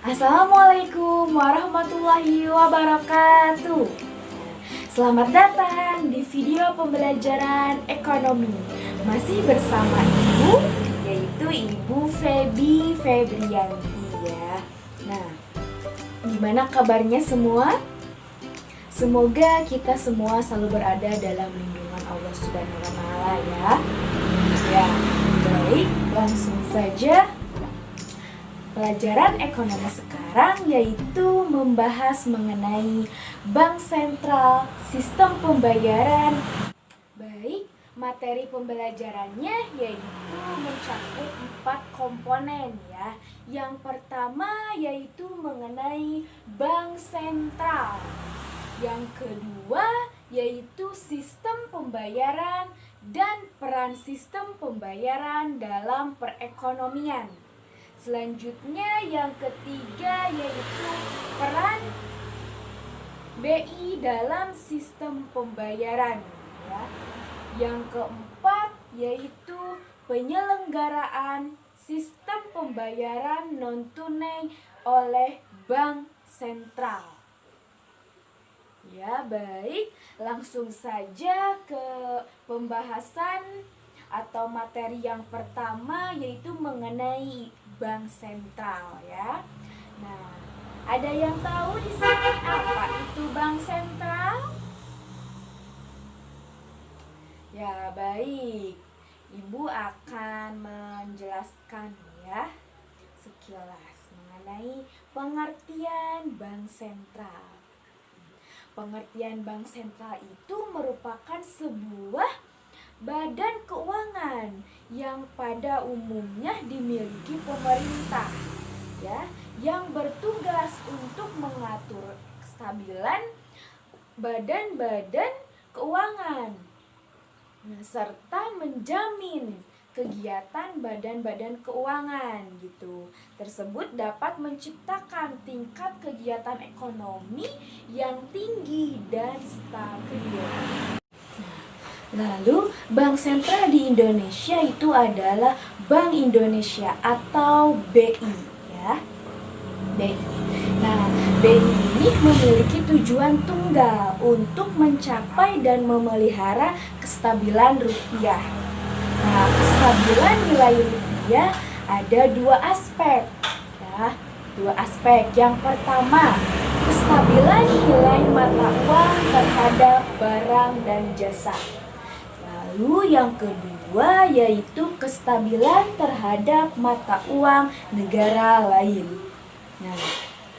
Assalamualaikum warahmatullahi wabarakatuh. Selamat datang di video pembelajaran ekonomi. Masih bersama Ibu, yaitu Ibu Feby Febrianti ya. Nah, gimana kabarnya semua? Semoga kita semua selalu berada dalam lindungan Allah Subhanahu wa Ta'ala ya. Ya, baik, langsung saja. Pelajaran ekonomi sekarang yaitu membahas mengenai bank sentral, sistem pembayaran. Baik, materi pembelajarannya yaitu mencakup 4 komponen ya. Yang pertama yaitu mengenai bank sentral. Yang kedua yaitu sistem pembayaran dan peran sistem pembayaran dalam perekonomian. Selanjutnya yang ketiga yaitu peran BI dalam sistem pembayaran ya. Yang keempat yaitu penyelenggaraan sistem pembayaran non tunai oleh bank sentral. Ya, baik, langsung saja ke pembahasan atau materi yang pertama yaitu mengenai bank sentral ya. Nah, ada yang tahu di sini apa itu bank sentral? Ya, baik. Ibu akan menjelaskan ya sekilas mengenai pengertian bank sentral. Pengertian bank sentral itu merupakan sebuah badan keuangan yang pada umumnya dimiliki pemerintah ya, yang bertugas untuk mengatur kestabilan badan-badan keuangan serta menjamin kegiatan badan-badan keuangan gitu. Tersebut dapat menciptakan tingkat kegiatan ekonomi yang tinggi dan stabil. Lalu, bank sentral di Indonesia itu adalah Bank Indonesia atau BI ya. BI. Nah, BI ini memiliki tujuan tunggal untuk mencapai dan memelihara kestabilan rupiah. Nah, kestabilan nilai rupiah ada 2 aspek ya. 2 aspek. Yang pertama, kestabilan nilai mata uang terhadap barang dan jasa. Lalu yang kedua yaitu kestabilan terhadap mata uang negara lain. Nah,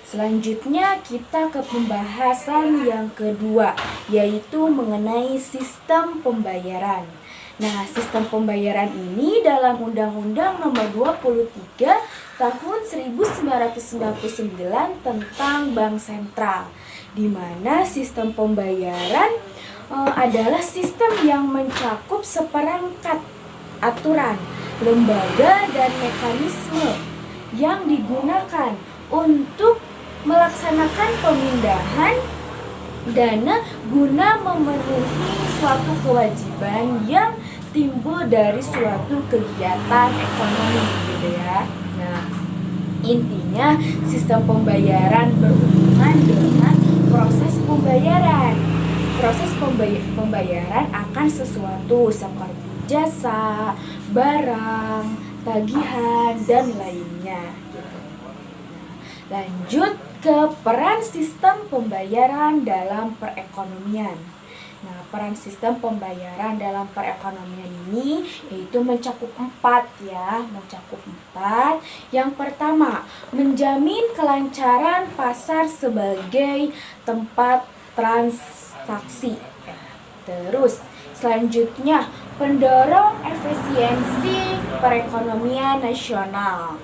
selanjutnya kita ke pembahasan yang kedua yaitu mengenai sistem pembayaran. Nah, sistem pembayaran ini dalam Undang-Undang Nomor 23 Tahun 1999 tentang Bank Sentral, di mana sistem pembayaran adalah sistem yang mencakup seperangkat aturan, lembaga, dan mekanisme yang digunakan untuk melaksanakan pemindahan dana guna memenuhi suatu kewajiban yang timbul dari suatu kegiatan ekonomi gitu ya. Nah, intinya sistem pembayaran berhubungan dengan proses pembayaran. Proses pembayaran akan sesuatu seperti jasa, barang, tagihan, dan lainnya gitu. Nah, lanjut ke peran sistem pembayaran dalam perekonomian. Nah, peran sistem pembayaran dalam perekonomian ini yaitu mencakup 4 ya, mencakup 4. Yang pertama, menjamin kelancaran pasar sebagai tempat transaksi. Terus, selanjutnya, pendorong efisiensi perekonomian nasional.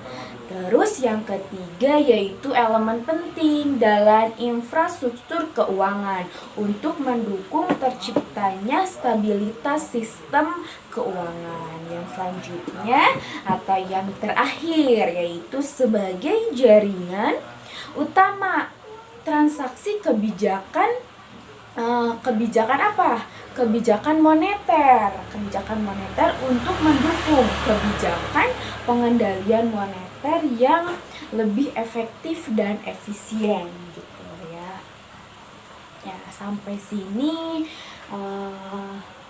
Terus yang ketiga yaitu elemen penting dalam infrastruktur keuangan untuk mendukung terciptanya stabilitas sistem keuangan. Yang selanjutnya atau yang terakhir yaitu sebagai jaringan utama transaksi kebijakan apa? Kebijakan moneter untuk mendukung kebijakan pengendalian moneter moneter yang lebih efektif dan efisien gitu ya. Ya, sampai sini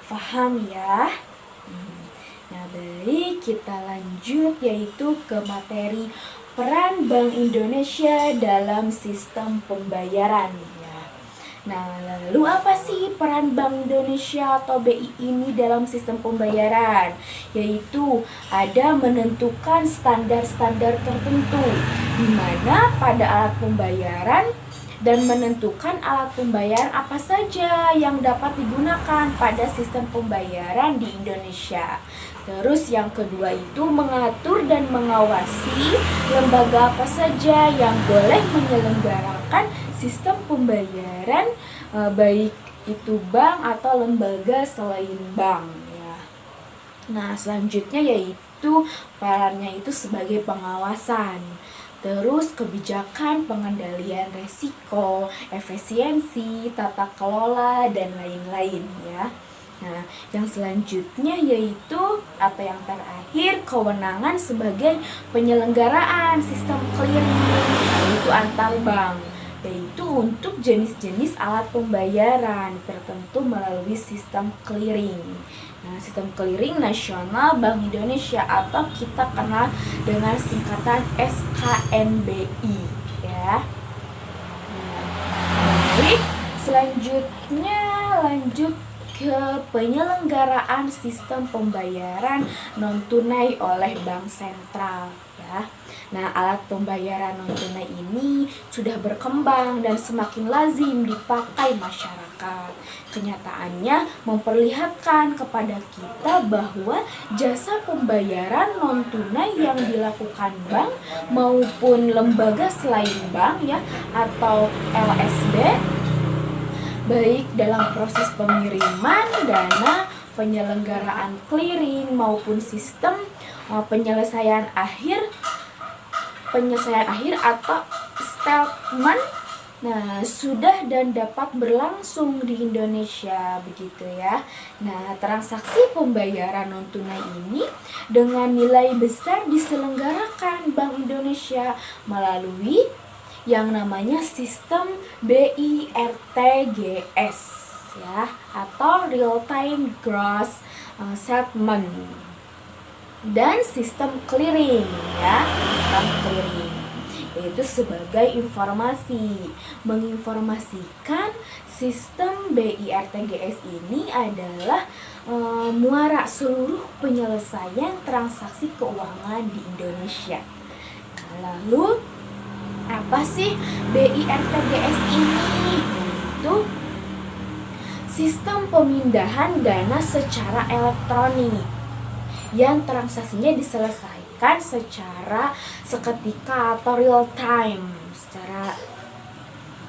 paham ya. Nah, baik, kita lanjut yaitu ke materi peran Bank Indonesia dalam sistem pembayaran ya. Nah, lalu apa sih peran Bank Indonesia atau BI ini dalam sistem pembayaran? Yaitu ada menentukan standar-standar tertentu di mana pada alat pembayaran dan menentukan alat pembayaran apa saja yang dapat digunakan pada sistem pembayaran di Indonesia. Terus yang kedua itu mengatur dan mengawasi lembaga apa saja yang boleh menyelenggarakan sistem pembayaran, baik itu bank atau lembaga selain bank ya. Nah, selanjutnya yaitu perannya itu sebagai pengawasan. Terus kebijakan pengendalian resiko, efisiensi, tata kelola, dan lain-lain ya. Nah, yang selanjutnya yaitu atau yang terakhir kewenangan sebagai penyelenggaraan sistem clearing yaitu antar bank, yaitu untuk jenis-jenis alat pembayaran tertentu melalui sistem clearing. Nah, sistem clearing nasional Bank Indonesia atau kita kenal dengan singkatan SKNBI ya. Nah, baik, selanjutnya lanjut ke penyelenggaraan sistem pembayaran non-tunai oleh Bank Sentral ya. Nah, alat pembayaran non-tunai ini sudah berkembang dan semakin lazim dipakai masyarakat. Kenyataannya memperlihatkan kepada kita bahwa jasa pembayaran non-tunai yang dilakukan bank maupun lembaga selain bank ya atau LSB, baik dalam proses pengiriman dana, penyelenggaraan clearing maupun sistem penyelesaian akhir atau settlement, nah sudah dan dapat berlangsung di Indonesia begitu ya. Nah, transaksi pembayaran non tunai ini dengan nilai besar diselenggarakan Bank Indonesia melalui yang namanya sistem BIRTGS ya atau real time gross settlement dan sistem clearing ya, sistem clearing yaitu sebagai informasi menginformasikan sistem BIRTGS ini adalah muara seluruh penyelesaian transaksi keuangan di Indonesia. Nah, lalu apa sih BIRTGS ini? Itu sistem pemindahan dana secara elektronik yang transaksinya diselesaikan secara seketika atau real time, secara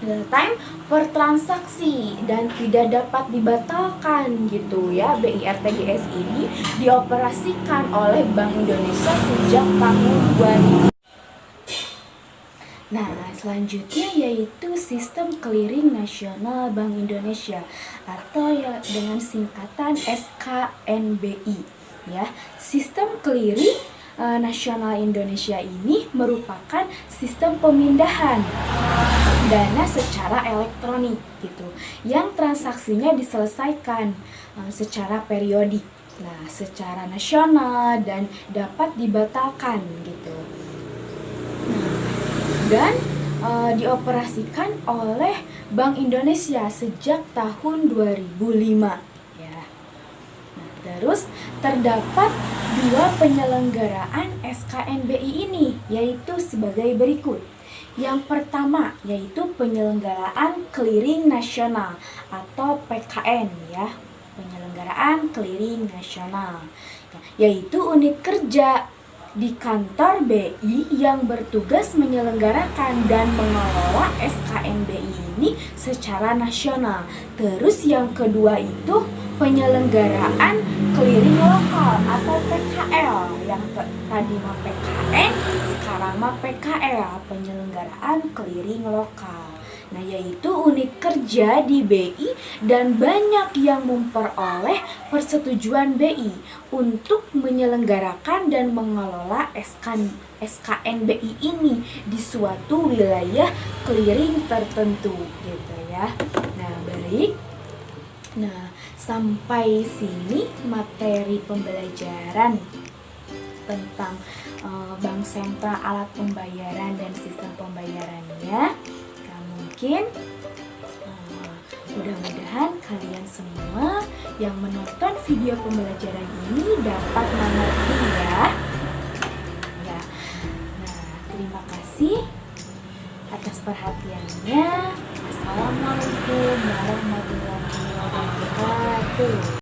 real time per transaksi dan tidak dapat dibatalkan gitu ya. BIRTGS ini dioperasikan oleh Bank Indonesia sejak tahun 2000. Nah, selanjutnya yaitu sistem clearing nasional Bank Indonesia atau ya dengan singkatan SKNBI ya. Sistem clearing nasional Indonesia ini merupakan sistem pemindahan dana secara elektronik gitu yang transaksinya diselesaikan secara periodik. Nah, secara nasional dan dapat dibatalkan gitu. Dan dioperasikan oleh Bank Indonesia sejak tahun 2005 ya. Nah, terus terdapat dua penyelenggaraan SKNBI ini yaitu sebagai berikut. Yang pertama yaitu penyelenggaraan clearing nasional atau PKN ya. Penyelenggaraan clearing nasional yaitu unit kerja di kantor BI yang bertugas menyelenggarakan dan mengelola SKNBI ini secara nasional. Terus yang kedua itu penyelenggaraan clearing lokal atau PKL. Yang tadi mah PKN, sekarang mah PKL, penyelenggaraan clearing lokal. Nah, yaitu unit kerja di BI dan banyak yang memperoleh persetujuan BI untuk menyelenggarakan dan mengelola SKNBI ini di suatu wilayah clearing tertentu gitu ya. Nah, baik. Nah, sampai sini materi pembelajaran tentang bank sentral, alat pembayaran dan sistem pembayarannya. Nah, mungkin mudah-mudahan kalian semua yang menonton video pembelajaran ini dapat mengerti ya. Nah, terima kasih atas perhatiannya. Assalamualaikum warahmatullahi wabarakatuh.